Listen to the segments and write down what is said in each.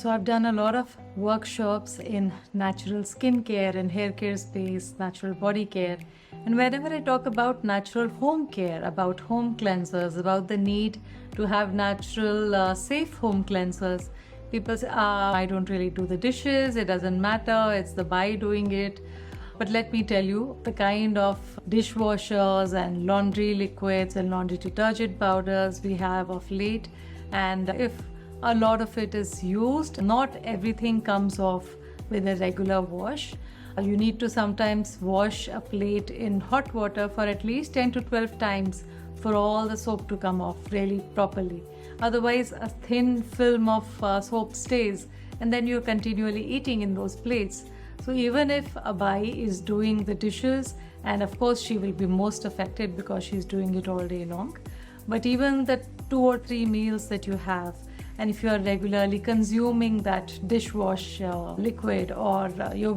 So I've done a lot of workshops in natural skincare and hair care space, natural body care. And whenever I talk about natural home care, about home cleansers, about the need to have natural, safe home cleansers, people say, I don't really do the dishes, it doesn't matter, it's the buy doing it. But let me tell you, the kind of dishwashers and laundry liquids and laundry detergent powders we have of late, and if a lot of it is used, not everything comes off with a regular wash. You need to sometimes wash a plate in hot water for at least 10 to 12 times for all the soap to come off really properly. Otherwise, a thin film of soap stays, and then you're continually eating in those plates. So even if a bai is doing the dishes, and of course she will be most affected because she's doing it all day long, but even the 2 or 3 meals that you have, and if you are regularly consuming that dishwash liquid, or you're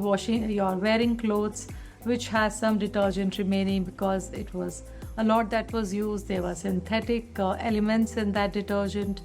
wearing clothes which has some detergent remaining because it was a lot that was used, there were synthetic elements in that detergent,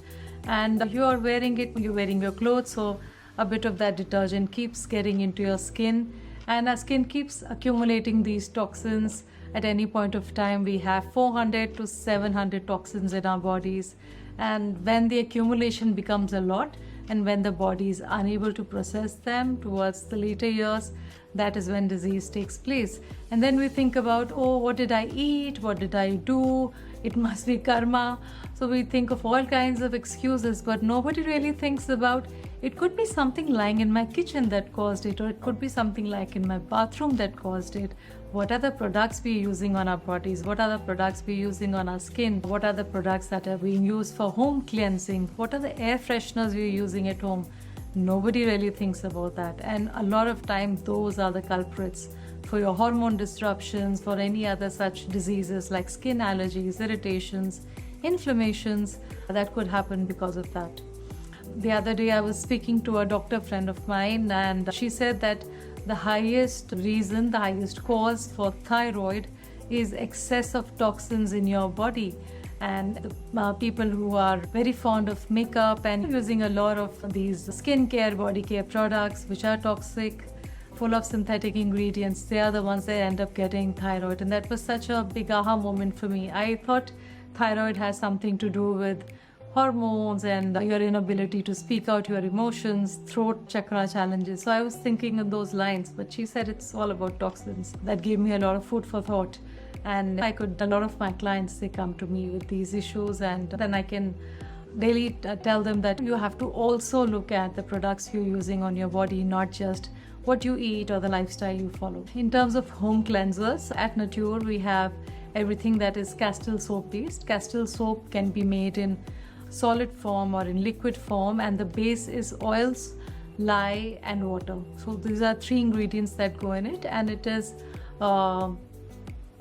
and you are wearing it, you're wearing your clothes, so a bit of that detergent keeps getting into your skin, and our skin keeps accumulating these toxins. At any point of time, we have 400 to 700 toxins in our bodies. And when the accumulation becomes a lot, and when the body is unable to process them towards the later years, that is when disease takes place. And then we think about, oh, what did I eat? What did I do? It must be karma. So we think of all kinds of excuses, but nobody really thinks about it could be something lying in my kitchen that caused it, or it could be something like in my bathroom that caused it. What are the products we're using on our bodies? What are the products we're using on our skin? What are the products that are being used for home cleansing? What are the air fresheners we're using at home? Nobody really thinks about that. And a lot of time, those are the culprits for your hormone disruptions, for any other such diseases like skin allergies, irritations, inflammations that could happen because of that. The other day I was speaking to a doctor friend of mine, and she said that the highest reason, the highest cause for thyroid is excess of toxins in your body. And people who are very fond of makeup and using a lot of these skincare, body care products which are toxic, full of synthetic ingredients, they are the ones that end up getting thyroid. And that was such a big aha moment for me. I thought thyroid has something to do with hormones and your inability to speak out your emotions, throat chakra challenges. So I was thinking in those lines, but she said it's all about toxins. That gave me a lot of food for thought. And a lot of my clients, they come to me with these issues, and then I can daily tell them that you have to also look at the products you're using on your body, not just what you eat or the lifestyle you follow. In terms of home cleansers, at Natuur we have everything that is Castile soap based. Castile soap can be made in solid form or in liquid form, and the base is oils, lye and water. So these are 3 ingredients that go in it, and it is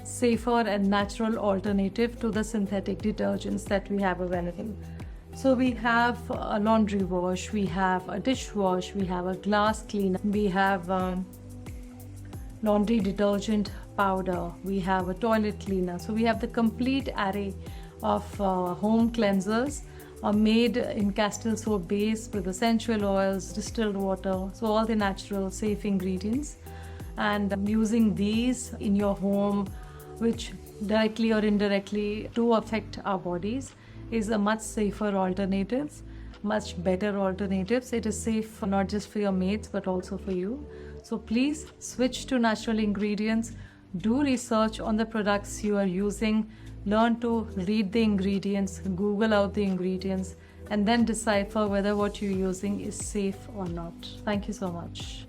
safer and natural alternative to the synthetic detergents that we have available. So we have a laundry wash, we have a dishwash, we have a glass cleaner, we have laundry detergent powder, we have a toilet cleaner. So we have the complete array of home cleansers made in Castile soap base with essential oils, distilled water, so all the natural safe ingredients. And using these in your home, which directly or indirectly do affect our bodies, is a much safer alternative, much better alternatives. It is safe not just for your mates but also for you. So please switch to natural ingredients. Do research on the products you are using. Learn to read the ingredients, Google out the ingredients, and then decipher whether what you're using is safe or not. Thank you so much.